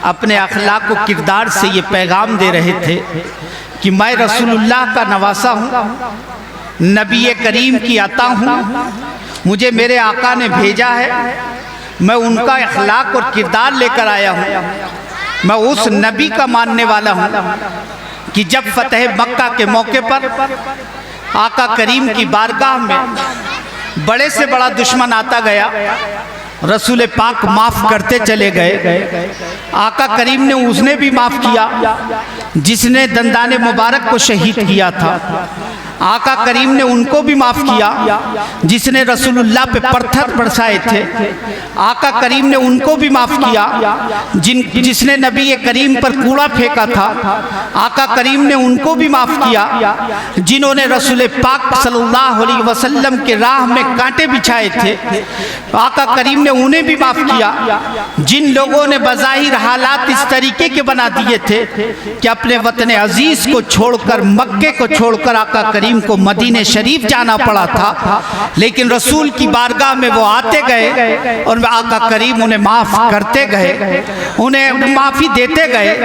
अपने अखलाक व किरदार से ये पैगाम दे रहे थे कि मैं रसूलुल्लाह का नवासा हूँ, नबी करीम की आता हूँ, मुझे मेरे आका ने भेजा है, मैं उनका अखलाक और किरदार लेकर आया हूँ। मैं उस नबी का मानने वाला हूँ कि जब फतेह मक्का के मौके पर आका करीम की बारगाह में बड़े से बड़ा दुश्मन आता गया, रसूल पाक माफ़ करते चले गए। आका करीम ने उसने भी माफ़ किया जिसने दंदाने मुबारक को शहीद किया था। आका करीम ने उनको भी माफ़ किया जिसने रसूलुल्लाह पे पत्थर बरसाए थे। आका करीम ने उनको भी माफ़ किया जिसने नबी करीम पर कूड़ा फेंका था। आका करीम ने उनको भी माफ़ किया जिन्होंने रसूल पाक सल्लल्लाहु अलैहि वसल्लम के राह में कांटे बिछाए थे। आका करीम ने उन्हें भी माफ़ किया जिन लोगों ने बज़ाहिर हालात इस तरीके के बना दिए थे कि अपने वतन अजीज़ को छोड़कर, मक्के को छोड़कर आका करीम को मदीने शरीफ जाना पड़ा था, लेकिन रसूल की बारगाह में वो आते गए और आका करीम उन्हें माफ़ करते गए, उन्हें माफ़ी देते गए।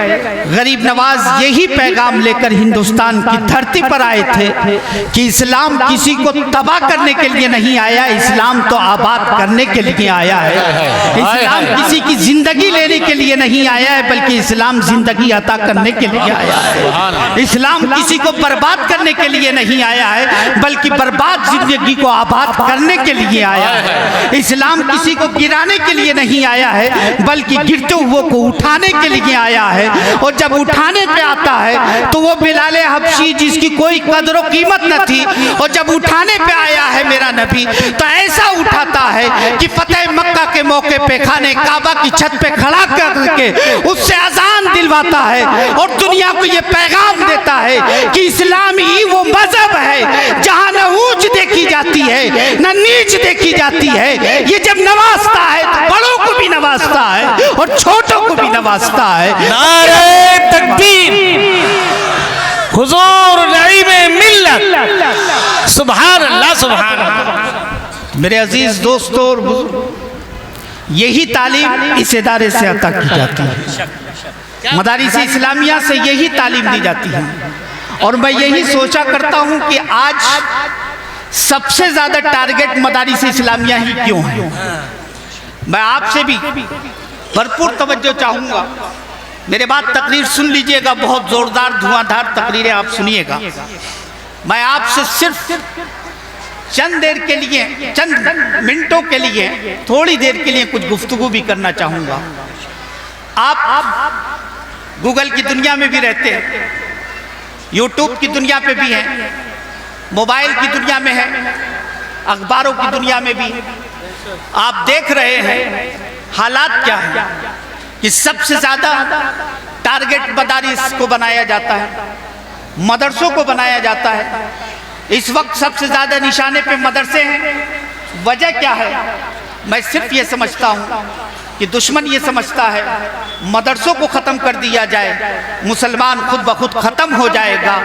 गरीब नवाज यही पैगाम लेकर हिंदुस्तान की धरती पर आए थे कि इस्लाम किसी को तबाह करने के लिए नहीं आया, इस्लाम तो आबाद करने के लिए आया है। इस्लाम किसी की जिंदगी लेने के लिए नहीं आया है, बल्कि इस्लाम जिंदगी अता करने के लिए आया है। इस्लाम किसी को बर्बाद करने के लिए नहीं आया है, बल्कि बर्बाद जिंदगी को आबाद करने के लिए आया है। इस्लाम किसी को गिराने के लिए नहीं आया है, बल्कि गिरते हुए को उठाने के लिए आया है। और जब उठाने पे आता है तो वो बिलाल हबशी जिसकी कोई कदर व कीमत न थी, और जब उठाने पे आया है मेरा नबी तो ऐसा उठाता है कि फतेह मक्का के मौके पे खाने काबा की छत पे खड़ा करके उससे अजान दिलवाता है और दुनिया को ये पैगाम देता है कि इस्लाम ही वो मजहब है जहाँ न ऊंच देखी जाती है न नीच देखी जाती है। ये जब नवाजता है तो बड़ों को भी नवाजता है और छोटों को भी नवाजता है। नारे तकबीर, हुजूर नईमे मिल्लत, सुभान अल्लाह सुभान अल्लाह। मेरे अजीज दोस्तों और बुजुर्गों, यही तालीम इस इदारे से अता की जाती है, मदारिस इस्लामिया से यही तालीम दी जाती है। और मैं यही सोचा करता हूँ कि आज सबसे ज़्यादा टारगेट मदारिस इस्लामिया ही क्यों है। मैं आपसे भी भरपूर तवज्जो चाहूँगा, मेरे बात तकरीर सुन लीजिएगा, बहुत ज़ोरदार धुआंधार तकरीरें आप सुनिएगा। मैं आपसे सिर्फ चंद देर के लिए, चंद मिनटों के लिए, थोड़ी देर के लिए कुछ गुफ्तगू भी करना चाहूँगा। आप गूगल की दुनिया में भी रहते हैं, यूट्यूब की दुनिया पे भी हैं, मोबाइल की दुनिया में है, अखबारों की दुनिया में भी आप देख रहे हैं हालात क्या है कि सबसे ज़्यादा टारगेट मदारिस को बनाया जाता है, मदरसों को बनाया जाता है। इस वक्त सबसे ज़्यादा निशाने पे मदरसे हैं। वजह क्या है? मैं सिर्फ ये समझता हूँ कि दुश्मन ये समझता है मदरसों को ख़त्म कर दिया जाए, मुसलमान खुद ब खुद ख़त्म हो जाएगा,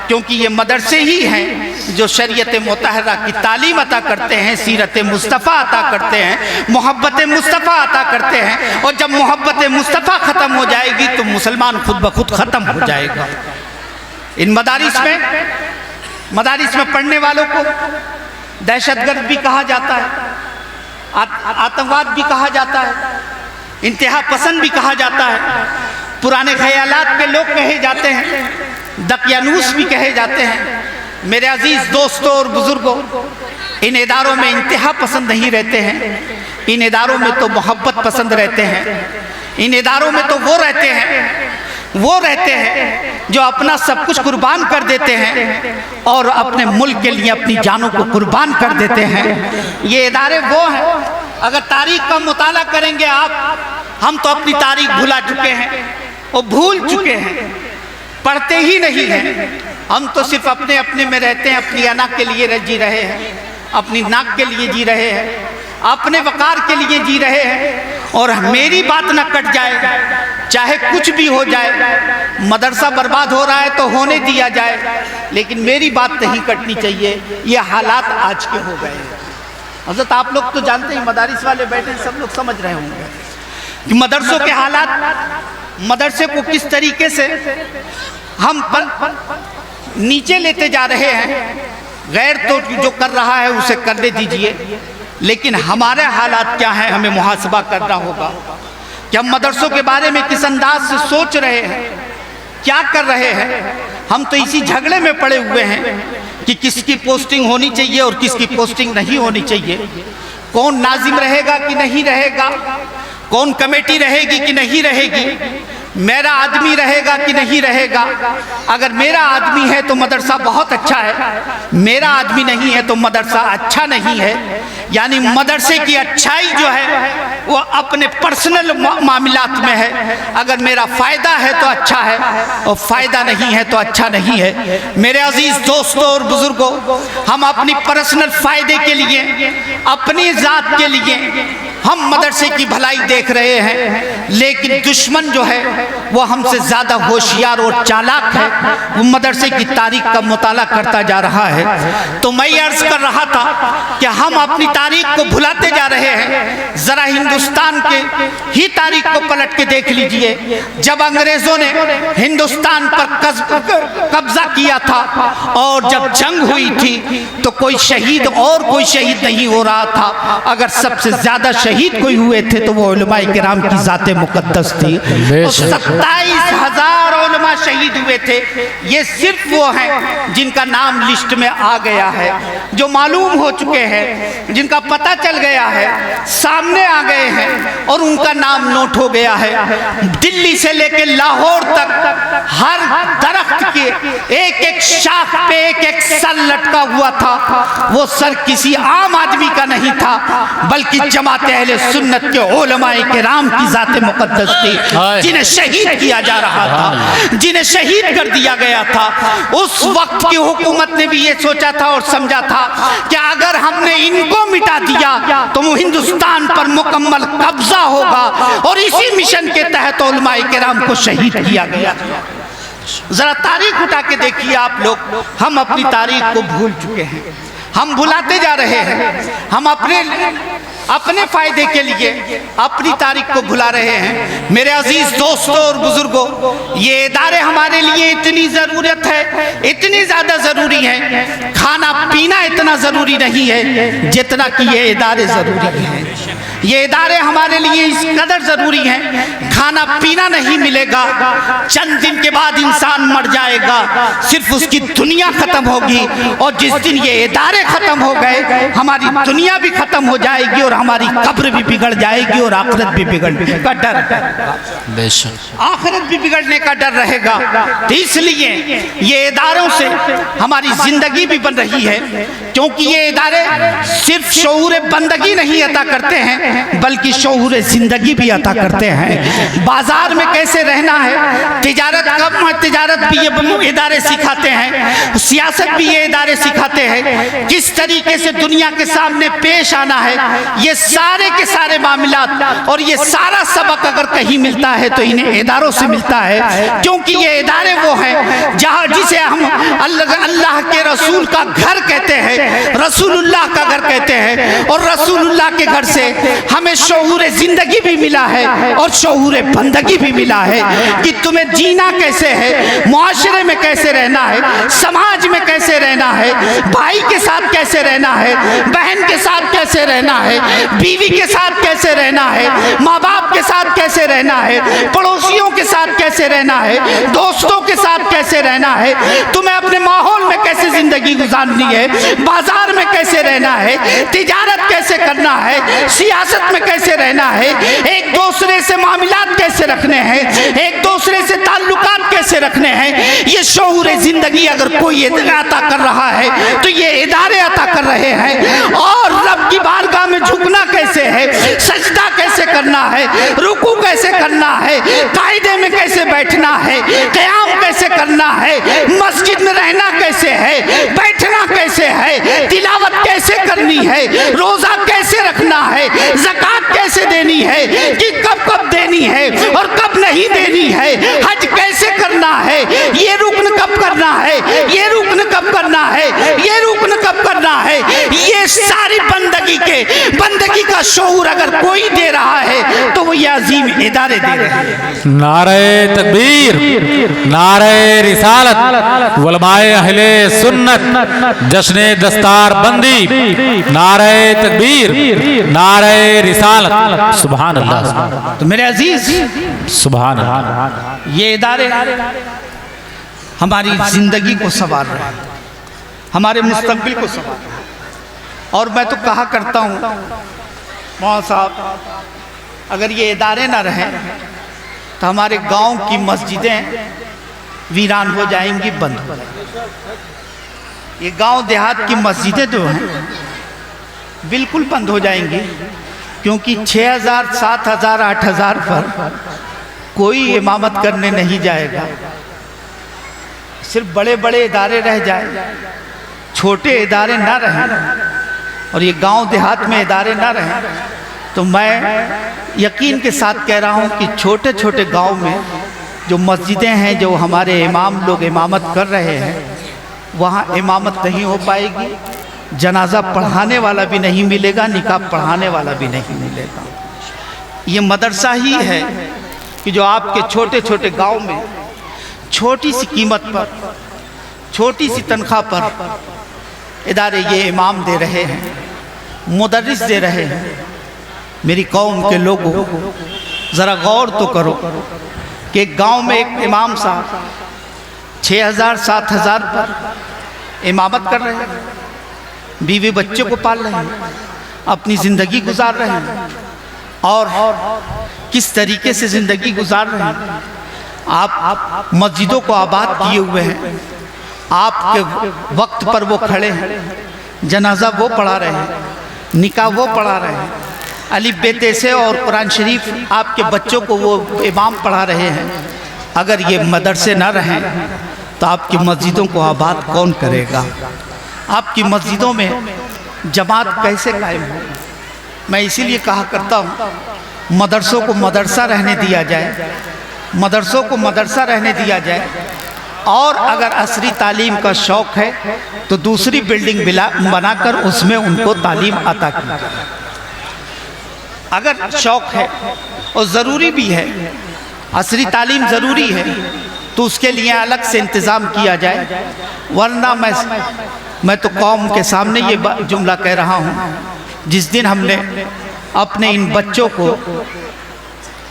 क्योंकि ये मदरसे ही हैं जो शरीयत मुतहरा की तालीम अता करते हैं, सीरत मुस्तफ़ा अता करते हैं, मोहब्बत मुस्तफ़ा अता करते हैं। और जब मोहब्बत मुस्तफ़ा ख़त्म हो जाएगी तो मुसलमान खुद ब खुद ख़त्म हो जाएगा। इन मदारिस में पढ़ने वालों को दहशतगर्द भी कहा जाता है, आतंकवाद भी कहा जाता है, इंतहा पसंद भी कहा जाता है, पुराने ख्यालात के लोग कहे जाते हैं, दकियानूस भी कहे जाते हैं। मेरे अजीज़ दोस्तों और बुज़ुर्गों, इन इदारों में इंतहा पसंद नहीं रहते हैं, इन इदारों में तो मोहब्बत पसंद रहते हैं। इन इदारों में तो वो रहते हैं जो अपना सब कुछ कुर्बान कर देते हैं और अपने मुल्क के लिए अपनी जानों को कुर्बान कर देते हैं। ये इदारे वो हैं, अगर तारीख का मुताला करेंगे आप, हम तो अपनी तारीख भुला चुके हैं और भूल चुके हैं, पढ़ते ही नहीं हैं। हम तो सिर्फ अपने अपने में रहते हैं, अपनी अना के लिए जी रहे हैं, अपनी नाक के लिए जी रहे हैं, अपने वकार के लिए जी रहे हैं। और मेरी बात न कट जाए, चाहे कुछ भी हो जाए, मदरसा बर्बाद हो रहा है तो होने दिया जाए, लेकिन मेरी बात नहीं कटनी चाहिए। ये हालात आज के हो गए हैं। हज़रत आप लोग तो जानते हैं, मदारिस वाले बैठे सब लोग समझ रहे होंगे। कि मदरसों के हालात, मदरसे को किस तरीके से हम नीचे लेते जा रहे हैं। गैर तो जो कर रहा है उसे करने दीजिए, लेकिन हमारे हालात क्या हैं हमें मुहासबा करना होगा कि हम मदरसों के बारे में किस अंदाज से सोच रहे हैं, क्या कर रहे हैं। हम तो इसी झगड़े में पड़े हुए हैं कि किसकी पोस्टिंग होनी चाहिए और किसकी पोस्टिंग नहीं होनी चाहिए, कौन नाजिम रहेगा कि नहीं रहेगा, कौन कमेटी रहेगी कि नहीं रहेगी, मेरा आदमी रहेगा कि नहीं रहेगा। अगर मेरा आदमी है तो मदरसा बहुत अच्छा है, मेरा आदमी नहीं है तो मदरसा अच्छा नहीं है। यानी मदरसे की अच्छाई जो है वो अपने पर्सनल मामलात में है। अगर मेरा फ़ायदा है तो अच्छा है और फ़ायदा नहीं है तो अच्छा नहीं है। मेरे अजीज़ दोस्तों और बुज़ुर्गों, हम अपनी पर्सनल फ़ायदे के लिए, अपनी ज़ात के लिए हम मदरसे की भलाई देख रहे हैं, लेकिन दुश्मन जो है वो हमसे ज़्यादा होशियार और चालाक है। वो मदरसे की तारीख का मुताला करता जा रहा है। तो मैं अर्ज़ कर रहा था कि हम अपनी तारीख को भुलाते जा रहे हैं। ज़रा हिंदुस्तान के ही तारीख को पलट के देख लीजिए। जब अंग्रेज़ों ने हिंदुस्तान पर कब्जा किया था और जब जंग हुई थी तो कोई शहीद और कोई शहीद नहीं हो रहा था। अगर सबसे ज़्यादा शहीद कोई हुए थे तो वो उलमाए किराम की ज़ाते मुक़द्दस थी। 27,000 उलमा शहीद हुए थे। ये सिर्फ वो हैं जिनका नाम लिस्ट में आ गया है, जो मालूम हो चुके हैं, जिनका पता चल गया है, सामने आ गए हैं और उनका नाम नोट हो गया है। दिल्ली से लेकर लाहौर तक हर दरख्त के एक एक शाख पे एक एक सर लटका हुआ था। वो सर किसी आम आदमी का नहीं था, बल्कि जमात अहले सुन्नत के उलमाए किराम की ज़ाते मुक़द्दस थी, जिन्हें शहीद किया जा रहा था, जिन्हें शहीद कर दिया गया था। उस वक्त की हुकूमत ने भी ये सोचा था और समझा था कि अगर हमने इनको मिटा दिया तो वो हिंदुस्तान पर मुकम्मल कब्जा होगा, और इसी मिशन के तहत उलमाए किराम को शहीद किया गया। जरा तारीख उठा के देखिए आप लोग, हम अपनी तारीख को भूल चुके हैं, हम भुलाते जा रहे हैं। हम अपने फायदे के लिए अपनी तारीख को भुला रहे हैं। मेरे अजीज दोस्तों और बुजुर्गों, ये इदारे हमारे लिए इतनी ज़रूरत है, इतनी ज़्यादा ज़रूरी है। खाना पीना इतना ज़रूरी नहीं है जितना कि ये इदारे ज़रूरी हैं। ये इदारे हमारे लिए इस कदर ज़रूरी हैं, खाना पीना नहीं मिलेगा, चंद दिन के बाद इंसान मर जाएगा, सिर्फ उसकी दुनिया ख़त्म होगी। और जिस दिन ये इदारे ख़त्म हो गए, हमारी दुनिया भी ख़त्म हो जाएगी और हमारी कब्र भी बिगड़ जाएगी और आखिरत भी बिगड़ने का डर, आखिरत भी बिगड़ने का डर रहेगा। तो इसलिए ये इदारों से हमारी ज़िंदगी भी बन रही है, क्योंकि ये इदारे सिर्फ शऊर बंदगी नहीं अता करते हैं, बल्कि शऊर ज़िंदगी भी अता करते हैं। बाजार में कैसे रहना है, तिजारत भी ये इदारे सिखाते हैं, सियासत भी ये इदारे सिखाते हैं, किस तरीके से दुनिया के सामने पेश आना है। ये सारे के सारे मामलात और ये सारा सबक अगर कहीं मिलता है तो इन्हें इदारों से मिलता है, क्योंकि ये इदारे वो हैं जहाँ जिसे हम अल्लाह के रसूल का घर कहते हैं, रसूलुल्लाह का घर कहते हैं। और रसूलुल्लाह के घर से हमें शऊर ज़िंदगी भी मिला है और शऊर बंदगी भी मिला है कि तुम्हें जीना कैसे है, मुआशरे में कैसे रहना है, समाज में कैसे रहना है, भाई के साथ कैसे रहना है, बहन के साथ कैसे रहना है, बीवी के साथ कैसे रहना है, माँ बाप के साथ कैसे रहना है, पड़ोसियों के साथ कैसे रहना है, दोस्तों के साथ कैसे रहना है, तुम्हें अपने माहौल में कैसे ज़िंदगी गुजारनी है, बाजार में कैसे रहना है, तिजारत कैसे करना है, सियासत में कैसे रहना है, एक दूसरे से मामलात कैसे रखने हैं, एक दूसरे से ताल्लुकात कैसे रखने हैं। ये शऊर ज़िंदगी अगर कोई अता कर रहा है तो ये इदारे अता कर रहे हैं। और रब की बारगाह में झुकना कैसे है, सजदा कैसे करना है, रुकू कैसे करना है, कायदे में कैसे बैठना है, क़याम कैसे करना है, मस्जिद में रहना कैसे है, बैठना कैसे है, तिलावत कैसे करनी है, रोज़ा कैसे रखना है, ज़कात कैसे देनी है, कि कब कब देनी है और कब नहीं देनी है, हज कैसे करना है, ये रुकन कब करना है, ये रुकन कब करना है, ये रुकन कब करना करना है, ये सारी बंदगी का शऊर अगर कोई दे रहा है तो वो ये अजीम इदारे दे रहे हैं। नारे तकबीर, नारे रिसालत, उलमाए अहले सुन्नत, जश्ने दस्तार बंदी, नारे तकबीर, नारे रिसालत। सुभान अल्लाह। तो मेरे अजीज, सुभान अल्लाह। ये इदारे हमारी जिंदगी को संवार रहे हैं, हमारे मुस्तकबिल को संवार रहे हैं। और मैं तो कहा करता हूँ मौलाना साहब, अगर ये इदारे ना रहें तो हमारे गांव की मस्जिदें वीरान हो जाएंगी, बंद हो जाएंगी। ये गांव देहात की मस्जिदें जो हैं बिल्कुल बंद हो जाएंगी, क्योंकि 6000, 7000, 8000 पर कोई इमामत करने नहीं जाएगा। सिर्फ बड़े बड़े इदारे रह जाए, छोटे इदारे ना रहें और ये गांव देहात में इदारे ना रहें, तो मैं यकीन के साथ कह रहा हूं कि छोटे छोटे गांव में जो मस्जिदें हैं, जो हमारे इमाम लोग इमामत कर रहे हैं, वहाँ इमामत नहीं हो पाएगी, जनाजा पढ़ाने वाला भी नहीं मिलेगा, निकाह पढ़ाने वाला भी नहीं मिलेगा। ये मदरसा ही है कि जो आपके छोटे छोटे गांव में छोटी सी कीमत पर, छोटी सी तनख्वाह पर इदारे ये इमाम दे रहे हैं, मुदर्रिस दे रहे हैं। मेरी कौम के लोगों, ज़रा गौर तो करो कि एक गांव में एक इमाम साहब 6000, 7000 पर इमामत कर रहे हैं, बीवी बच्चे को पाल रहे हैं, अपनी ज़िंदगी गुजार रहे हैं। और किस तरीके से ज़िंदगी गुजार रहे हैं। आप मस्जिदों को आबाद किए हुए हैं, आपके वक्त पर वो खड़े हैं, जनाजा वो पढ़ा रहे हैं, निकाह वो पढ़ा रहे हैं, अली बेते से और कुरान शरीफ आपके बच्चों को वो इमाम पढ़ा रहे हैं। अगर ये मदरसे ना रहें तो आपकी मस्जिदों को आबाद कौन करेगा? आपकी मस्जिदों में जमात कैसे कायम हो? मैं इसीलिए कहा करता हूँ, मदरसों को मदरसा रहने दिया जाए, मदरसों को मदरसा रहने दिया जाए। और अगर असरी तालीम का शौक़ है तो दूसरी बिल्डिंग बनाकर उसमें उनको तालीम अता की जाए। अगर शौक़ है और ज़रूरी भी है, असरी तालीम ज़रूरी है, तो उसके लिए अलग से इंतज़ाम किया जाए। वरना मैं तो कौम के सामने ये जुमला कह रहा हूँ, जिस दिन हमने अपने इन बच्चों को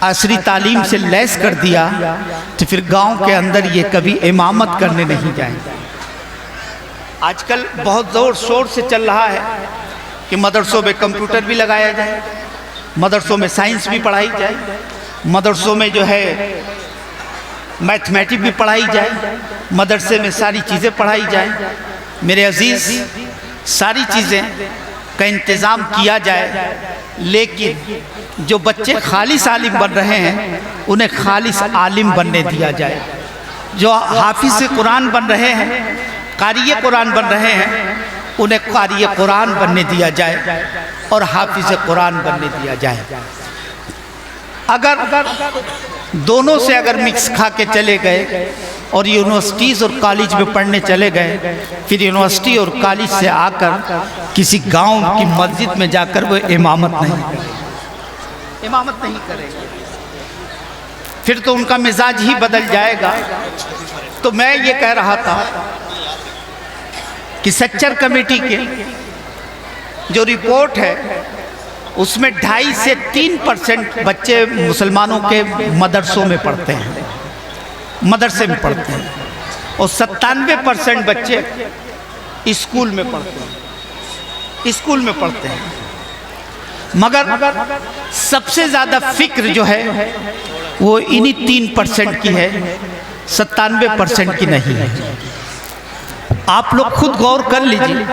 असरी तालीम से लैस कर दिया तो फिर गांव के अंदर ये कभी इमामत करने नहीं जाएंगे। आजकल बहुत ज़ोर शोर से चल रहा है कि मदरसों में कंप्यूटर भी लगाया जाए, मदरसों में साइंस भी पढ़ाई जाए, मदरसों में जो है मैथमेटिक्स भी पढ़ाई जाए, मदरसे में सारी चीज़ें पढ़ाई जाए। मेरे अजीज़, सारी चीज़ें का इंतज़ाम किया जाए, लेकिन जो बच्चे खालिस आलिम बन रहे हैं उन्हें खालिस आलिम बनने दिया जाए। जो हाफिज़ कुरान बन रहे हैं, कारी कुरान बन रहे हैं, उन्हें कारी कुरान बनने दिया जाए और हाफिज़ कुरान बनने दिया जाए। अगर दोनों से अगर मिक्स खा के चले गए और यूनिवर्सिटीज़ और कॉलेज में पढ़ने चले गए, फिर यूनिवर्सिटी और कॉलेज से आकर किसी गांव की मस्जिद में जाकर वो इमामत नहीं करेंगे, फिर तो उनका मिजाज ही बदल जाएगा। तो मैं ये कह रहा था कि सच्चर कमेटी के जो रिपोर्ट है उसमें 2.5 से 3% बच्चे मुसलमानों के मदरसों में पढ़ते हैं, मदरसे में पढ़ते हैं, और 97% बच्चे स्कूल में पढ़ते हैं, स्कूल में पढ़ते हैं। मगर सबसे ज़्यादा फिक्र जो है वो इन्हीं 3% की है, 97% की नहीं है। आप लोग खुद गौर कर लीजिए,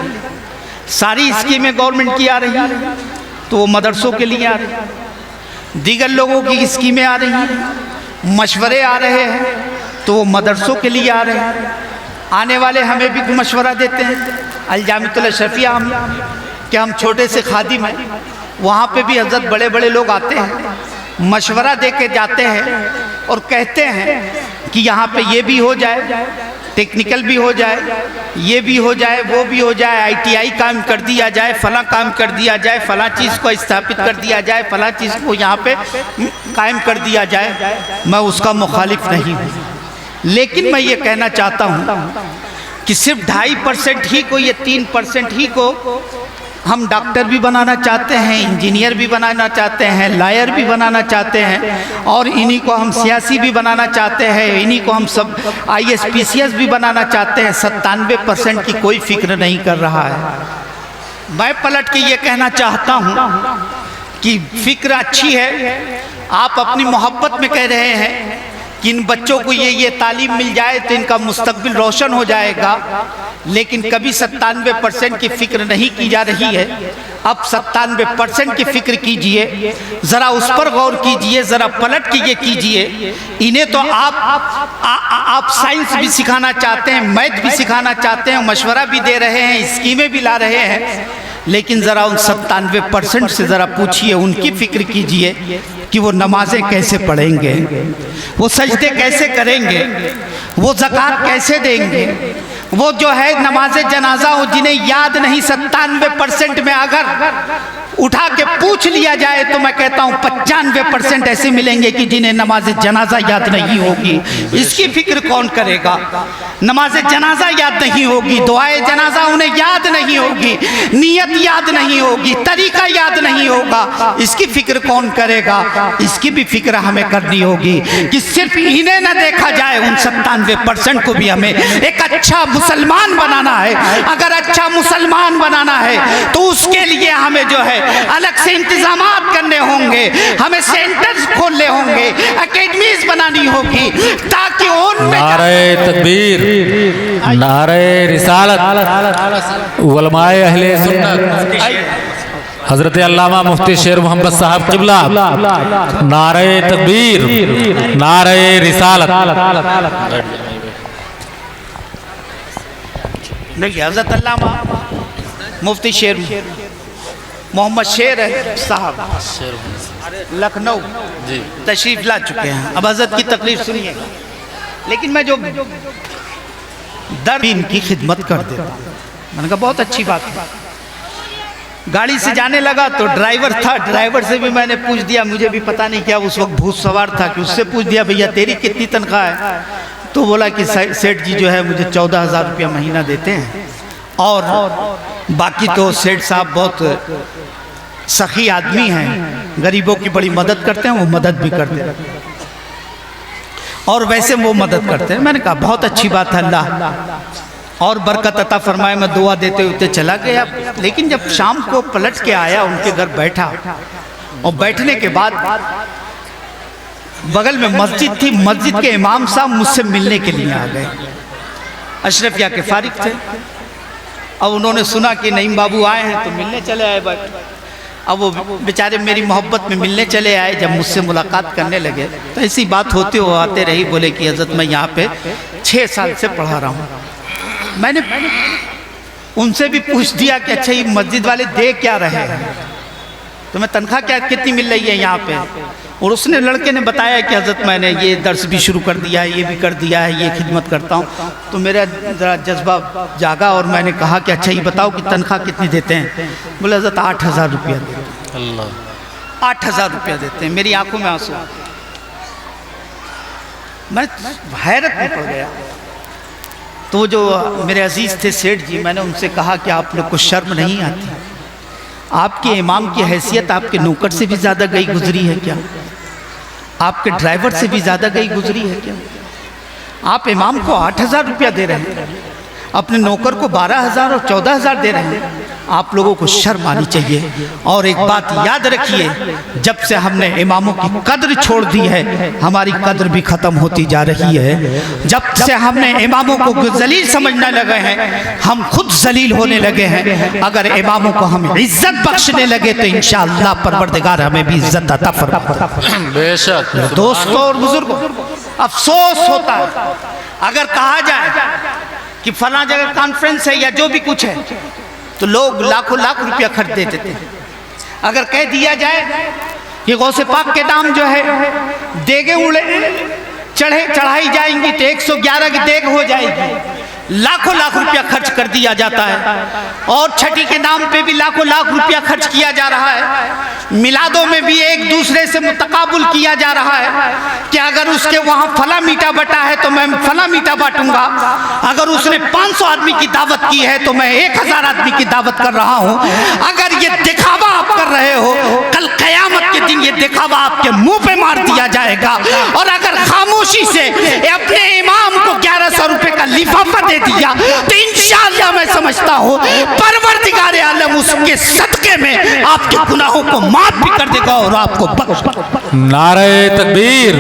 सारी स्कीमें गवर्नमेंट की आ रही है तो वो मदरसों के लिए आ रही है, दीगर लोगों की स्कीमें आ रही हैं, मशवरे आ रहे हैं तो वो मदरसों के लिए आ रहे हैं। आने वाले हमें भी मशवरा देते हैं, अल-जामिअतुल अशरफिया हम कि हम छोटे से खादिम हैं, वहाँ पे भी हज़रत बड़े बड़े लोग आते हैं, मशवरा दे के जाते हैं और कहते हैं कि यहाँ पे ये भी हो जाए, टेक्निकल भी हो जाए, ये भी हो जाए, वो भी हो जाए, ITI काम कर दिया जाए, फला काम कर दिया जाए, फला चीज़ को स्थापित कर दिया जाए, फला चीज़ को यहाँ पे कायम कर दिया जाए, मैं उसका मुखालिफ नहीं हूँ। लेकिन मैं ये कहना चाहता हूँ कि सिर्फ 2.5% ही को, ये 3% ही को हम डॉक्टर भी बनाना चाहते हैं, इंजीनियर भी बनाना चाहते हैं, लॉयर भी बनाना चाहते हैं, और इन्हीं को हम सियासी भी बनाना चाहते हैं, इन्हीं को हम सब IAS PCS भी बनाना चाहते हैं। 97% की कोई फिक्र नहीं कर रहा है। मैं पलट के ये कहना चाहता हूँ कि फिक्र अच्छी है, आप अपनी मोहब्बत में कह रहे हैं कि इन बच्चों को ये तालीम मिल जाए तो इनका मुस्तकबिल रोशन हो जाएगा, लेकिन कभी 97% की फिक्र नहीं की जा रही है। अब 97% की फिक्र कीजिए, ज़रा उस पर गौर कीजिए, ज़रा पलट के ये कीजिए। इन्हें तो आप साइंस भी सिखाना चाहते हैं, मैथ भी सिखाना चाहते हैं, मशवरा भी दे रहे हैं, स्कीमें भी ला रहे हैं, लेकिन ज़रा उन 97% से ज़रा पूछिए, उनकी फिक्र कीजिए कि वो नमाजें कैसे पढ़ेंगे, वो सजदे कैसे करेंगे, वो ज़कात कैसे देंगे, वो जो है नमाज जनाजा हो जिन्हें याद नहीं। 97% में अगर उठा के पूछ लिया जाए तो मैं कहता हूँ 95% ऐसे मिलेंगे कि जिन्हें नमाज जनाजा याद नहीं होगी। इसकी फिक्र कौन करेगा? नमाज जनाजा याद नहीं होगी, दुआए जनाजा उन्हें याद नहीं होगी, नियत याद नहीं होगी, तरीका याद नहीं होगा, इसकी फिक्र कौन करेगा? इसकी भी फिक्र हमें करनी होगी कि सिर्फ इन्हें न देखा जाए, उन 97% को भी हमें एक अच्छा मुसलमान बनाना है। अगर अच्छा मुसलमान बनाना है तो उसके लिए हमें जो है अलग से इंतजामात करने होंगे, हमें सेंटर्स खोलने होंगे, एकेडमीज बनानी होगी, ताकि उनमें नारे तकबीर, नारे रिसालत, उलमाए अहले सुन्नत, हजरत अल्लामा मुफ्ती शेर मोहम्मद साहब किबला, नारे तकबीर, नारे रिसालत। देखिए हजरत अल्लामा मुफ्ती शेर मोहम्मद शेर साहब लखनऊ तशरीफ ला चुके हैं। अब हजरत की तकलीफ सुनिए, लेकिन मैं जो दर्द इनकी खिदमत कर देता हूँ। मैंने कहा बहुत अच्छी बात है। गाड़ी से जाने लगा तो ड्राइवर था, ड्राइवर से भी मैंने पूछ दिया, मुझे भी पता नहीं क्या उस वक्त भूत सवार था, कि उससे पूछ दिया भैया तेरी कितनी तनख्वाह है? तो बोला कि सेठ जी जो है मुझे 14,000 रुपया महीना देते हैं, और बाकी तो सेठ साहब बहुत सखी आदमी हैं, गरीबों की बड़ी मदद करते हैं, वो मदद भी करते हैं, और वैसे वो मदद करते हैं। मैंने कहा बहुत अच्छी बात है, अल्लाह और बरकत अता फरमाए। मैं दुआ देते हुए चला गया, लेकिन जब शाम को पलट के आया उनके घर बैठा, और बैठने के बाद बगल में मस्जिद थी, मस्जिद के इमाम साहब मुझसे मिलने के लिए आ गए। अशरफिया के फारिग थे। अब उन्होंने सुना कि नईम बाबू आए हैं तो मिलने चले आए। अब वो बेचारे मेरी मोहब्बत में मिलने चले आए। जब मुझसे मुलाकात करने लगे तो ऐसी बात होते हो आते रही। बोले कि हजरत मैं यहाँ पे 6 साल से पढ़ा रहा हूँ। मैंने उनसे भी पूछ दिया कि अच्छा ये मस्जिद वाले दे क्या रहे हैं, तो मैं तनख्वाह क्या कितनी मिल रही है यहाँ पे? और उसने लड़के ने बताया कि हजरत मैंने ये दर्स भी शुरू कर दिया है, ये भी कर दिया है, ये खिदमत करता हूँ। तो मेरा ज़रा जज्बा जागा और मैंने कहा कि अच्छा ये बताओ कि तनख्वाह कितनी देते हैं? बोले हजरत 8,000 रुपया देते हैं। अल्लाह 8,000 रुपया देते हैं। मेरी आंखों में आंसू, मैं हैरत में पड़ गया। तो जो मेरे अजीज़ थे सेठ जी, मैंने उनसे कहा कि आप लोग को शर्म नहीं आती? आपके इमाम की हैसियत आपके नौकर से भी ज़्यादा गई गुजरी है क्या? आपके ड्राइवर से भी ज़्यादा गई गुजरी है क्या? आप इमाम को 8,000 रुपया दे रहे हैं, अपने नौकर को 12,000 और 14,000 दे रहे हैं। आप लोगों को शर्म आनी चाहिए। और एक बात याद रखिए, जब से हमने इमामों की कद्र छोड़ दी है, हमारी कद्र भी ख़त्म होती जा रही है। जब से हमने इमामों को जलील समझने लगे हैं, हम खुद जलील होने लगे हैं। अगर इमामों को हम इज्जत बख्शने लगे तो इंशाअल्लाह परवरदिगार हमें भी इज्जत अता फरमाएगा। बेशक। दोस्तों और बुजुर्गों, अफसोस होता है अगर कहा जाए कि फला जगह कॉन्फ्रेंस है या जो भी कुछ है, तो लोग लाखों लाख रुपया खर्च देते थे। अगर कह दिया जाए कि गौसे पाक के नाम जो है देगे उड़े चढ़ाई जाएंगी तो 111 की देख हो जाएगी, लाखों लाख रुपया खर्च कर दिया जाता है। और छठी के नाम पे भी लाखों लाख रुपया खर्च किया जा रहा है। मिलादों में भी एक दूसरे से मुतकाबुल किया जा रहा है कि अगर उसके वहाँ फला मीठा बटा है तो मैं फला मीठा बांटूंगा, अगर उसने 500 आदमी की दावत की है तो मैं 1000 आदमी की दावत कर रहा हूँ। अगर ये दिखावा आप कर रहे हो, कल क़यामत के दिन ये दिखावा आपके मुंह पे मार दिया जाएगा। और अगर खामोशी से अपने इमाम को 1100 रुपए का लिफाफा दे दिया तो इंशाअल्लाह मैं समझता हूँ परवरदिगार आलम उसके सदके में आपके गुनाहों को माफ भी कर देगा और आपको बख्श। नारे तकबीर,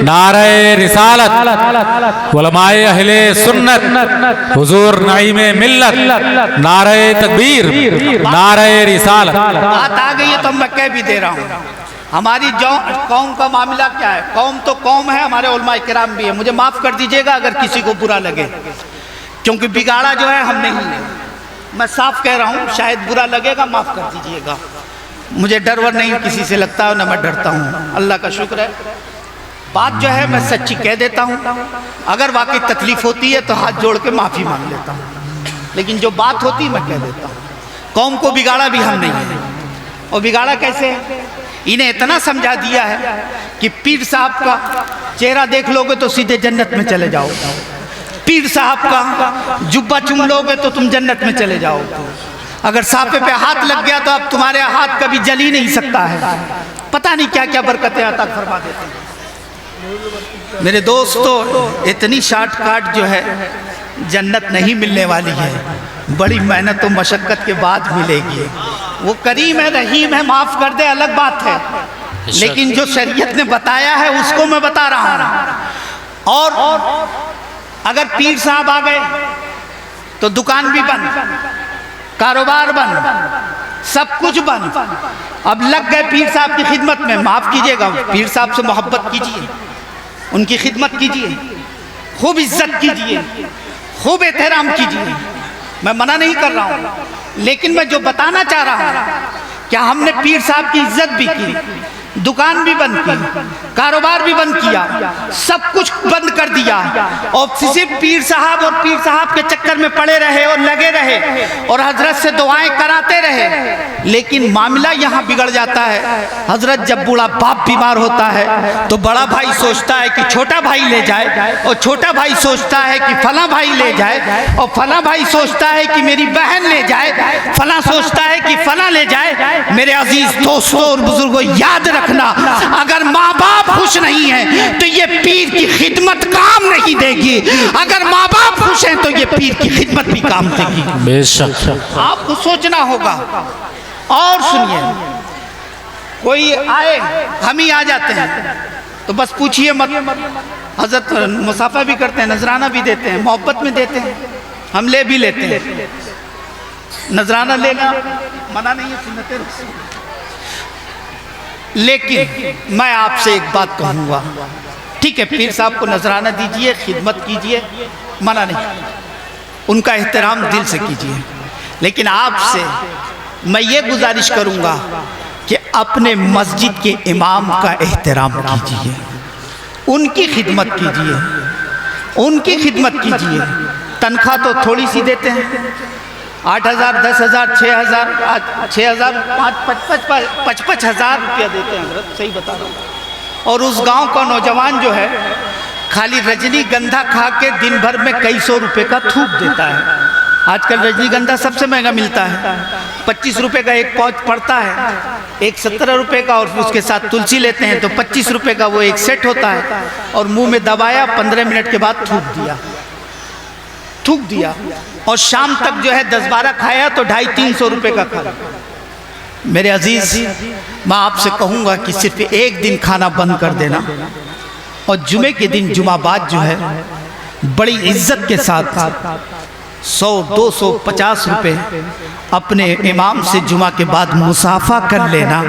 नारे रिसालत, उलमाए अहले सुन्नत, हुजूर नईमे मिल्लत, नारे तकबीर, नारे रिसालत। बात आ गई है तो मैं कह भी दे रहा हूँ, हमारी जो कौम का मामला क्या है। कौम तो कौम है, हमारे उलमाए किराम भी है। मुझे माफ़ कर दीजिएगा अगर किसी को बुरा लगे, क्योंकि बिगाड़ा जो है हम नहीं है। मैं साफ कह रहा हूँ, शायद बुरा लगेगा, माफ़ कर दीजिएगा। मुझे डर वर नहीं किसी से लगता है, ना मैं डरता हूँ, अल्लाह का शुक्र है। बात जो है मैं सच्ची कह देता हूँ, अगर वाकई तकलीफ़ होती है तो हाथ जोड़ के माफ़ी मांग लेता हूँ, लेकिन जो बात होती है मैं कह देता हूँ। कौम को बिगाड़ा भी हम नहीं है। और बिगाड़ा कैसे है? इन्हें इतना समझा दिया है कि पीर साहब का चेहरा देख लोगे तो सीधे जन्नत में चले जाओ, पीर साहब का जुब्बा चूम लोगे तो तुम जन्नत में चले जाओ, अगर साफे पे हाथ लग गया तो अब तुम्हारे हाथ कभी जल ही नहीं सकता है। पता नहीं क्या क्या बरकतें अता फरमा देते हैं। मेरे दोस्तों, इतनी शॉर्टकट जो है जन्नत नहीं मिलने वाली है, बड़ी मेहनत और मशक्क़त के बाद मिलेगी। वो करीम है, रहीम है, माफ़ कर दे अलग बात है, लेकिन जो शरीयत ने बताया है उसको मैं बता रहा हूँ। और अगर पीर साहब आ गए तो दुकान भी बंद, कारोबार बंद, सब कुछ बंद। अब लग गए पीर साहब की खिदमत में, माफ़ कीजिएगा, पीर साहब से मोहब्बत कीजिए, उनकी खिदमत कीजिए, खूब इज्जत कीजिए, खूब एहतराम कीजिए, मैं मना नहीं कर रहा हूँ। लेकिन मैं जो बताना चाह रहा हूँ, क्या हमने पीर साहब की इज्जत भी की, दुकान भी बंद की, कारोबार भी बंद किया, सब कुछ बंद कर दिया, और सिर्फ पीर साहब और पीर साहब के चक्कर में पड़े रहे और लगे रहे और हजरत से दुआएं कराते रहे। लेकिन मामला यहाँ बिगड़ जाता है। हजरत जब बूढ़ा बाप बीमार होता है तो बड़ा भाई सोचता है कि छोटा भाई ले जाए, और छोटा भाई सोचता है कि फला भाई ले जाए, और फला भाई सोचता है कि मेरी बहन ले जाए, फला सोचता है कि फला ले जाए। मेरे अजीज दोस्तों और बुजुर्गों, याद रखना, अगर माँ बाप खुश नहीं है तो ये पीर की खिदमत काम नहीं देगी, अगर माँ बाप खुश हैं तो ये पीर की खिदमत भी काम देगी। बेशक आपको सोचना होगा। और सुनिए, कोई आए, हम ही आ जाते हैं तो बस पूछिए मत। हजरत मुसाफा भी करते हैं, नजराना भी देते हैं, मोहब्बत में देते हैं, हम ले भी लेते हैं। नजराना लेना मना नहीं है, सुन्नत रसूल। लेकिन मैं आपसे एक बात कहूँगा, ठीक है पीर साहब को नजराना दीजिए, खिदमत कीजिए, मना नहीं, उनका एहतराम दिल से कीजिए, लेकिन आपसे मैं ये गुजारिश करूँगा कि अपने मस्जिद के इमाम का एहतराम कीजिए, उनकी खिदमत कीजिए, उनकी खिदमत कीजिए। तनख्वाह तो थोड़ी सी देते हैं, 8,000, 10,000, 6,000, 6,000, 5,000 रुपया देते हैं हजरत, सही बता रहा हूँ। और उस गांव का नौजवान जो है खाली रजनीगंधा खा के दिन भर में कई सौ रुपए का थूक देता है। आजकल रजनीगंधा सबसे महंगा मिलता है, 25 रुपए का एक पाउच पड़ता है, एक 17 रुपए का, और उसके साथ तुलसी लेते हैं तो 25 रुपए का वो एक सेट होता है। और मुंह में दबाया, 15 मिनट के बाद थूक दिया, और शाम तक जो है 10-12 खाया तो 250-300 रुपए का खा। मेरे अजीज, मैं आपसे कहूँगा कि सिर्फ एक दिन खाना बंद कर देना, और जुमे के दिन जुमाबाद जो है बड़ी इज्जत के साथ 100, 200, 50 रुपए अपने इमाम से जुमा के बाद मुसाफा कर लेना।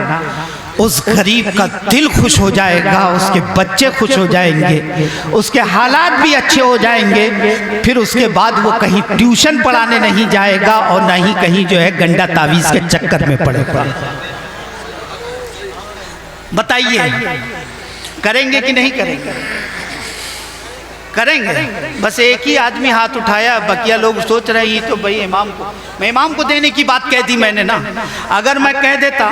उस गरीब का दिल खुश हो जाएगा, उसके बच्चे खुश हो जाएंगे, उसके हालात भी अच्छे हो जाएंगे। फिर उसके बाद वो कहीं ट्यूशन पढ़ाने नहीं जाएगा और ना ही कहीं जो है गंडा तावीज़ के चक्कर में पड़ेगा। बताइए करेंगे कि नहीं करेंगे? करेंगे। बस एक ही आदमी हाथ उठाया, बकिया लोग सोच रहे हैं तो भाई इमाम को, मैं इमाम को देने की बात कह दी मैंने ना। अगर मैं कह देता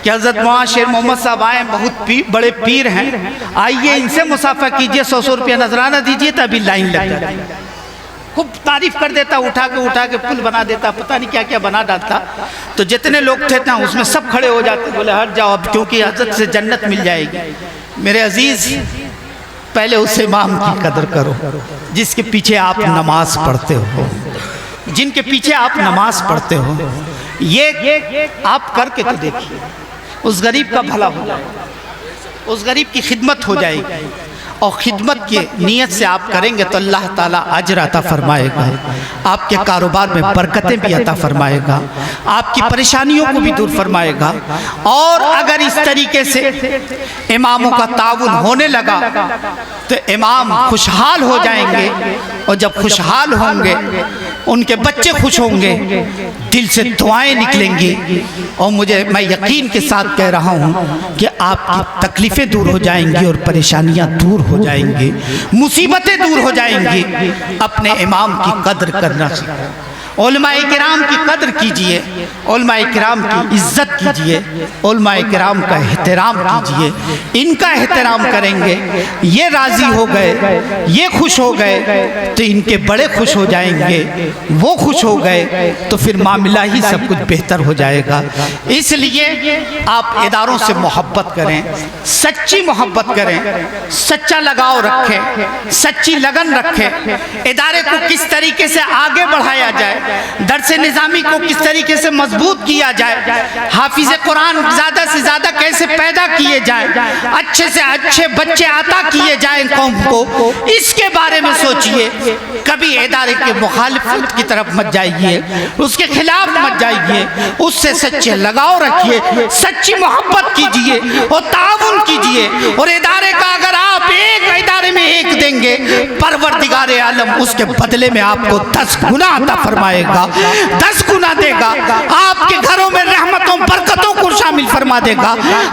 कि हज़रत मौलाना शेर मोहम्मद साहब आए, बहुत बड़े पीर हैं, आइए इनसे मुसाफा कीजिए, 100 रुपया नजराना दीजिए, तो अभी लाइन लग जाती, खूब तारीफ कर देता, उठा के पुल बना देता, पता नहीं क्या क्या बना डालता। तो जितने लोग थे ना उसमें सब खड़े हो जाते, बोले हट जाओ अब, क्योंकि हज़रत से जन्नत मिल जाएगी। मेरे अजीज, पहले उस इमाम की कदर करो जिसके पीछे आप नमाज पढ़ते हो, जिनके पीछे आप नमाज पढ़ते हो। ये आप करके तो देखिए, उस गरीब का भला हो जाएगा, उस गरीब की खिदमत हो जाएगी, और खिदमत की नीयत से आप करेंगे तो अल्लाह ताला अजर अता फरमाएगा, आपके कारोबार में बरकतें भी अता फरमाएगा, आपकी परेशानियों को भी दूर फरमाएगा। और अगर इस तरीके से इमामों का ताउन होने लगा तो इमाम खुशहाल हो जाएंगे, और जब खुशहाल होंगे उनके बच्चे खुश होंगे, दिल से दुआएं निकलेंगी, और मैं यकीन के साथ कह रहा हूँ कि आपकी तकलीफ़ें दूर हो जाएंगी और परेशानियाँ दूर हो जाएंगी, मुसीबतें दूर हो जाएंगी। अपने इमाम की कदर करना सीखें, उलमाए किराम की कदर कीजिए, उलमाए किराम की इज्जत कीजिए, उलमाए किराम का एहतराम कीजिए। इनका एहतराम करेंगे, ये राज़ी हो गए, ये खुश हो गए तो इनके बड़े खुश हो जाएंगे, वो खुश हो गए तो फिर मामला ही सब कुछ बेहतर हो जाएगा। इसलिए आप इदारों से मोहब्बत करें, सच्ची मोहब्बत करें, सच्चा लगाव रखें, सच्ची लगन रखें। इदारे को किस तरीके से आगे बढ़ाया जाए, दरसे निज़ामी को किस तरीके से मजबूत किया जाए, हाफिज़ कुरान ज़्यादा से ज़्यादा कैसे पैदा किए जाए, अच्छे से अच्छे बच्चे अता किए जाएं कौम को, इसके बारे में सोचिए। कभी इदारे के मुखालिफत की तरफ मत जाइए, उसके खिलाफ मत जाइए, उससे सच्चे लगाव रखिए, सच्ची मोहब्बत कीजिए और ताउन कीजिए। और इदारे का अगर आप एक इदारे में एक देंगे, परवरदिगार आलम उसके बदले में आपको 10 गुना अता फरमाएगा, 10 गुना देगा, आपके घरों में रहमतों बरकतों को शामिल फरमा देगा,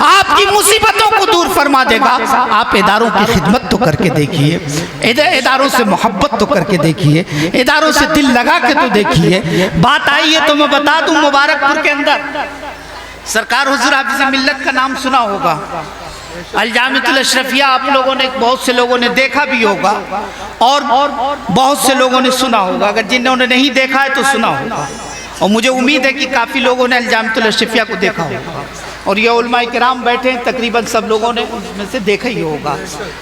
आपकी मुसीबतों को दूर फरमा देगा। आप इदारों की खिदमत तो करके देखिए, इदारों से मोहब्बत तो करके देखिए, इदारों से दिल लगा के तो देखिए। बात आई है तो मैं बता दूं, मुबारकपुर के अंदर सरकार हुजूर हाफिज़ मिल्लत का नाम सुना होगा, अल-जामिअतुल अशरफिया आप लोगों ने, बहुत से लोगों ने देखा भी होगा और बहुत से लोगों ने सुना होगा। अगर जिन्होंने नहीं देखा है तो सुना होगा, और मुझे उम्मीद है कि काफ़ी लोगों ने अल-जामिअतुल अशरफिया को देखा होगा, और ये उलमाए किराम बैठे हैं, तकरीबन सब लोगों ने उसमें से देखा ही होगा,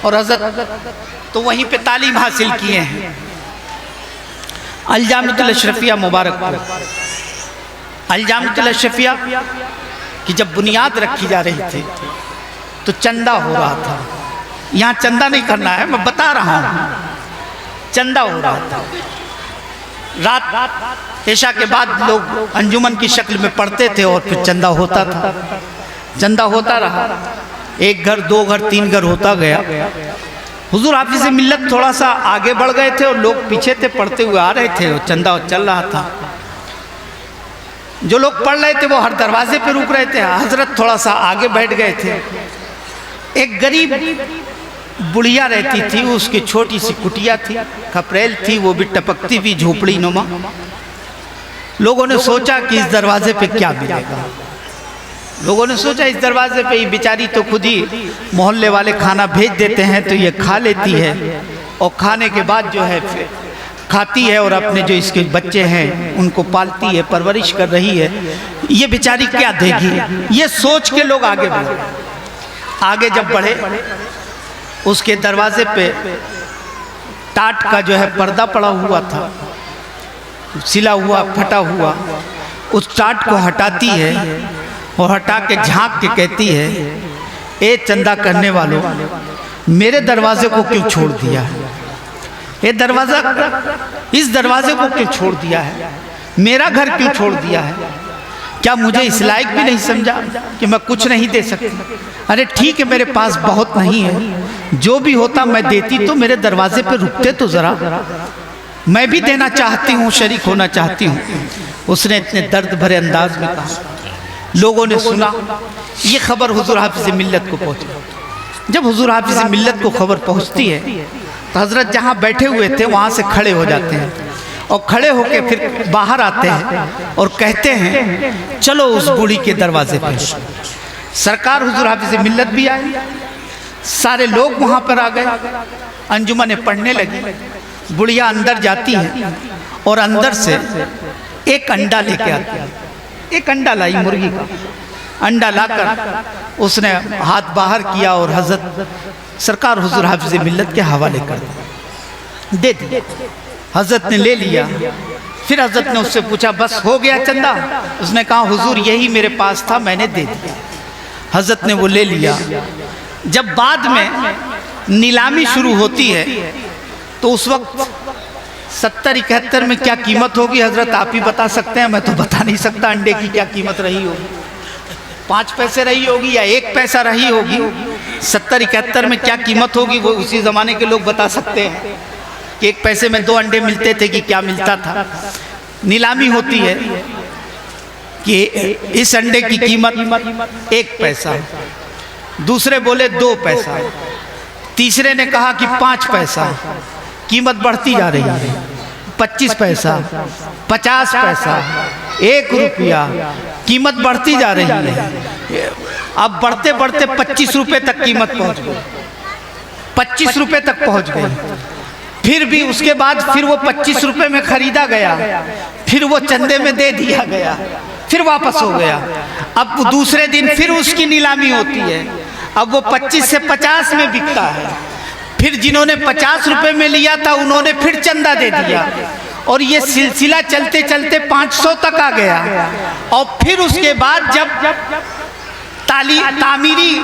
और हज़रत तो वहीं पे तालीम हासिल किए हैं। अल-जामिअतुल अशरफिया मुबारकपुर, अल-जामिअतुल अशरफिया की जब बुनियाद रखी जा रही थी तो चंदा हो रहा था। यहाँ चंदा नहीं करना है, मैं बता रहा हूँ, चंदा हो रहा था। रात ऐशा के बाद लोग अंजुमन की शक्ल में पढ़ते थे और फिर चंदा होता था, चंदा होता रहा, 1 घर 2 घर 3 घर होता गया। हुजूर हाफिज़ मिल्लत थोड़ा सा आगे बढ़ गए थे और लोग पीछे थे, पढ़ते हुए आ रहे थे, और चंदा चल रहा था। जो लोग पढ़ रहे थे वो हर दरवाजे पे रुक रहे थे, हजरत थोड़ा सा आगे बैठ गए थे। एक गरीब बुढ़िया रहती थी, उसकी छोटी सी कुटिया थी, खपरेल थी, वो भी टपकती हुई झोपड़ी नुमा। लोगों ने सोचा कि इस दरवाजे पे क्या मिलेगा, लोगों ने सोचा इस दरवाजे पे ये बेचारी तो खुद ही मोहल्ले वाले खाना भेज देते हैं तो ये खा लेती है, और खाने के बाद जो है फिर खाती है, और अपने जो इसके बच्चे हैं उनको पालती है, परवरिश कर रही है, ये बेचारी क्या देगी। ये सोच के लोग आगे बढ़े। आगे जब बढ़े, उसके दरवाजे पे टाट का जो है पर्दा पड़ा हुआ था, सिला हुआ फटा हुआ, उस टाट को हटाती है और हटा के झांक के कहती है, ए चंदा करने वालों, मेरे दरवाजे को क्यों छोड़ दिया है, ये दरवाज़ा, इस दरवाजे को क्यों छोड़ दिया है, मेरा घर क्यों छोड़ दिया है, क्या मुझे इस लायक भी नहीं समझा कि मैं कुछ नहीं दे सकती। अरे ठीक है, मेरे पास बहुत नहीं है, जो भी होता मैं देती, तो मेरे दरवाजे पे रुकते तो ज़रा, मैं भी देना चाहती हूँ, शरीक होना चाहती हूँ। उसने इतने दर्द भरे अंदाज में कहा। लोगों ने सुना, ये खबर हुजूर हाफिज़ मिल्लत को पहुँची। जब हुजूर हाफिज़ मिल्लत को खबर पहुँचती है तो हजरत जहाँ बैठे हुए थे वहाँ से खड़े हो जाते हैं और खड़े होकर फिर बाहर आते हैं और कहते हैं चलो उस बूढ़ी के दरवाजे पर। सरकार हुजूर हाफिज़ मिल्लत भी आए, सारे लोग वहाँ पर आ गए, अंजुमन पढ़ने लगी। बुढ़िया अंदर जाती है और अंदर से एक अंडा लेके आती है। एक अंडा लाई, मुर्गी का अंडा लाकर उसने हाथ बाहर किया और हजरत सरकार हुजूर हाफिज़ मिल्लत के हवाले कर दे दिया। हजरत ने ले लिया। फिर हजरत ने उससे पूछा बस हो गया चंदा? उसने कहा हुजूर यही मेरे पास था, मैंने दे दिया। हजरत ने वो ले लिया। जब बाद में नीलामी शुरू होती है तो उस वक्त 70-71 में क्या कीमत होगी हजरत आप ही बता सकते हैं, मैं तो बता नहीं सकता। अंडे की क्या कीमत रही होगी, 5 पैसे रही होगी या 1 पैसा रही होगी। 70-71 में क्या कीमत होगी वो उसी ज़माने के लोग बता सकते हैं कि 1 पैसे में 2 अंडे मिलते थे कि क्या मिलता था। नीलामी होती है कि इस अंडे की कीमत 1 पैसा, दूसरे बोले 2 पैसा, तीसरे ने कहा कि 5 पैसा। कीमत बढ़ती जा रही है, 25 पैसा, 50 पैसा, 1 रुपया, कीमत बढ़ती जा रही है। अब बढ़ते बढ़ते 25 रुपये तक कीमत पहुंच गई, 25 रुपये तक पहुंच गई। फिर भी उसके बाद फिर वो 25 रुपये में खरीदा गया, फिर वो चंदे में दे दिया गया, फिर वापस हो गया। अब दूसरे दिन फिर उसकी नीलामी होती है। अब वो 25 से 50 में बिकता है। फिर जिन्होंने 50 रुपए में लिया था उन्होंने फिर चंदा दे दिया और ये सिलसिला चलते चलते 500 तक आ गया। और फिर उसके बाद जब तामीरी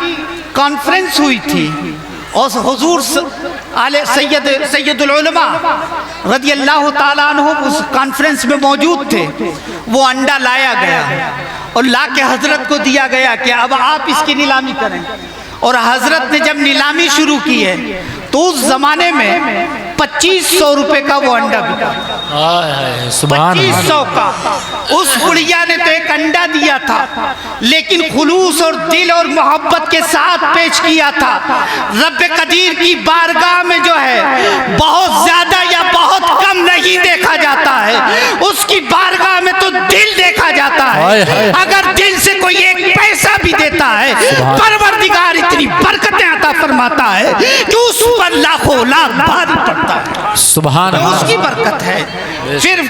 कॉन्फ्रेंस हुई थी और हुजूर सैयदुल उलमा रदियल्लाहु ताला अन्हु उस कॉन्फ्रेंस में मौजूद थे, वो अंडा लाया गया और ला के हजरत को दिया गया कि अब आप इसकी नीलामी करें। और हजरत ने जब नीलामी शुरू की है तो उस जमाने में 2500 रुपए का वो अंडा बिका। 2500 का। उस बुढ़िया ने तो एक अंडा दिया था लेकिन खुलूस और दिल और मोहब्बत के साथ पेश किया था। रब्बे कदीर की बारगाह में जो है बहुत ज्यादा या बहुत कम नहीं देखा जाता है, उसकी बारगाह में तो दिल देखा जाता है। अगर दिल से कोई 1 पैसा भी देता है परवरदिगार इतनी बरकतें अता फरमाता है कि उस पर लाखों लाख भारी पड़ता है। सुभान अल्लाह, उसकी बरकत है। फिर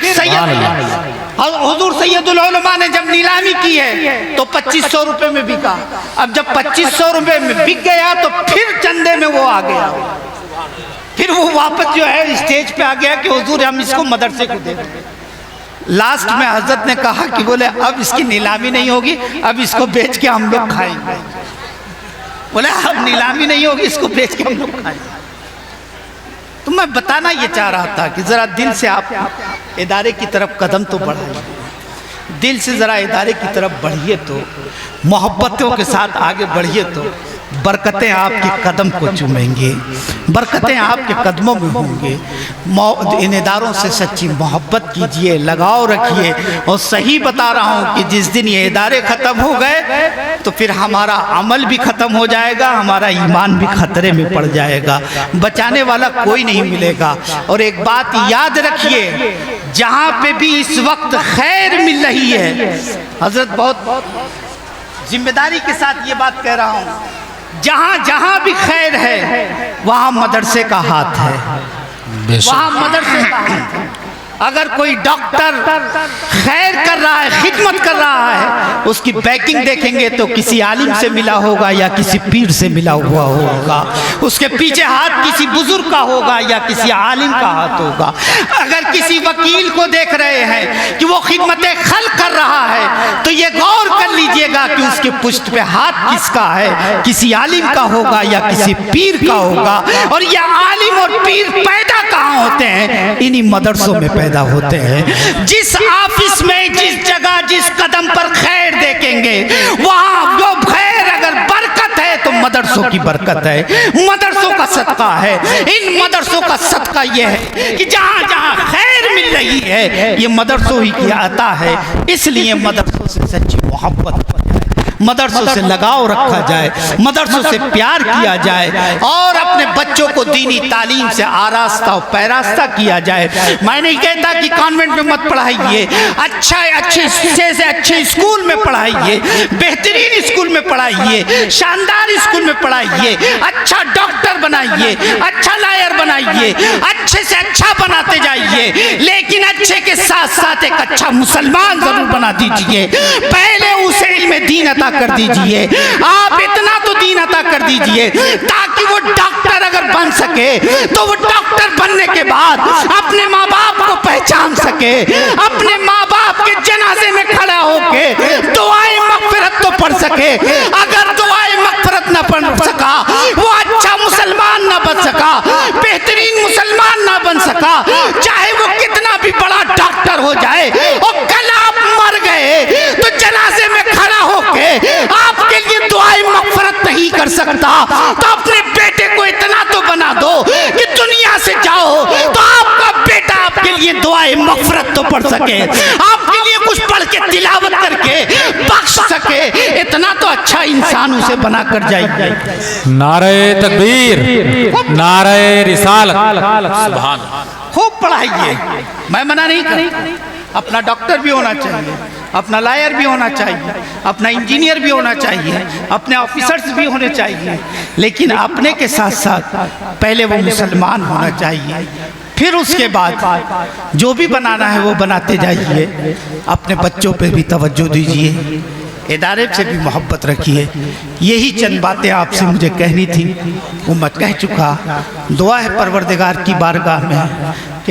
हुजूर सैयदुल उलमा ने जब नीलामी की है तो 2500 रुपए में बिका। अब जब 2500 रुपए में बिक गया तो फिर चंदे में वो आ गया। फिर वो वापस जो है स्टेज पे आ गया कि हुजूर हम इसको मदरसे को दे दें। लास्ट में हजरत ने कहा कि बोले अब इसकी नीलामी नहीं होगी, अब इसको बेच के हम लोग खाएंगे। बोले अब नीलामी नहीं होगी, इसको बेच के हम लोग खाएंगे। तो मैं बताना ये चाह रहा था कि ज़रा दिल से आप इदारे की तरफ कदम तो बढ़ाइए, दिल से ज़रा इदारे की तरफ बढ़िए, तो मोहब्बतों के साथ आगे बढ़िए तो बरकतें आपके कदम को चूमेंगे, बरकतें आपके कदमों में होंगे। इन इदारों से सच्ची मोहब्बत कीजिए, लगाव रखिए। और सही बता रहा हूँ कि जिस दिन ये इदारे ख़त्म हो गए तो फिर हमारा अमल भी ख़त्म हो जाएगा, हमारा ईमान भी खतरे में पड़ जाएगा, बचाने वाला कोई नहीं मिलेगा। और एक बात याद रखिए, जहाँ पे भी इस वक्त खैर मिल रही है, हजरत बहुत जिम्मेदारी के साथ ये बात कह रहा हूँ, जहाँ जहाँ भी खैर है वहाँ मदरसे का हाथ है, वहाँ मदरसे का हाथ है। अगर कोई डॉक्टर खैर कर रहा है, खिदमत कर रहा है, उसकी बैकिंग देखेंगे तो किसी आलिम से मिला होगा या किसी पीर से मिला हुआ होगा, उसके पीछे हाथ किसी बुजुर्ग का होगा या किसी आलिम का हाथ होगा। अगर किसी वकील को देख रहे हैं कि वो खिदमत खल कर रहा है तो ये गौर कर लीजिएगा कि उसके पुष्ट पे हाथ किसका है, किसी आलिम का होगा या किसी पीर का होगा। और ये आलिम और पीर पैदा कहाँ होते हैं? इन्हीं मदरसों में पैदा होते हैं। जिस ऑफिस में, जिस जगह, जिस कदम पर खैर देखेंगे वहाँ जो खैर अगर बरकत है तो मदरसों की बरकत है, मदरसों का सदका है। इन मदरसों का सदका ये है कि जहाँ जहाँ खैर मिल रही है ये मदरसों ही की अता है। इसलिए मदरसों से सच्ची मोहब्बत, मदरसों से लगाव रखा जाए, मदरसों से प्यार किया जाए और अपने बच्चों को दीनी तालीम से आरास्ता और पैरास्ता किया जाए। मैं नहीं कहता कि कॉन्वेंट में मत पढ़ाइए, अच्छे स्कूल में पढ़ाइए, बेहतरीन स्कूल में पढ़ाइए, शानदार स्कूल में पढ़ाइए, अच्छा डॉक्टर बनाइए, अच्छा लॉयर बनाइए, अच्छे से अच्छा बनाते जाइए, लेकिन अच्छे के साथ साथ एक अच्छा मुसलमान जरूर बना दीजिए। पहले उसे इल्म दीन अता कर दीजिए, आप इतना तो दीन अता कर दीजिए ताकि वो डॉक्टर अगर बन सके तो वो डॉक्टर बनने के बाद अपने माँ बाप को पहचान सके, अपने माँ बाप के जनाजे में खड़ा होके दुआए मगफिरत तो पढ़ सके। अगर दुआए मगफिरत न पढ़ सका, वो अच्छा मुसलमान न बन सका, बेहतरीन मुसलमान न बन सका, चाहे वो कितना भी बड़ा डॉक्टर हो जाए, और कल आप मर गए तो जनाजे में खड़ा होके आपके लिए दुआए मगफिरत नहीं कर सकता। तो अपने बेटे को इतना तो बना दो कि दुनिया से जाओ तो आपका बेटा आपके लिए दुआए मगफिरत तो पढ़ सके, आपके लिए कुछ पढ़ के तिलावत करके बख्श सके। इतना तो अच्छा इंसान उसे बना कर जाएगा। नारे तकबीर, नारे रिसालत, सुभान। खूब पढ़ाइए, मैं मना नहीं कर, अपना डॉक्टर भी होना चाहिए, अपना लॉयर भी होना चाहिए, अपना इंजीनियर भी होना चाहिए, अपने ऑफिसर्स भी होने चाहिए, लेकिन अपने के साथ साथ पहले वो मुसलमान होना चाहिए। फिर उसके बाद जो भी बनाना है वो बनाते जाइए। अपने बच्चों पे भी तवज्जो दीजिए, इदारे से भी मोहब्बत रखिए। यही चंद बातें आपसे मुझे कहनी थी, वो मैं कह चुका। दुआ है परवरदिगार की बारगाह में कि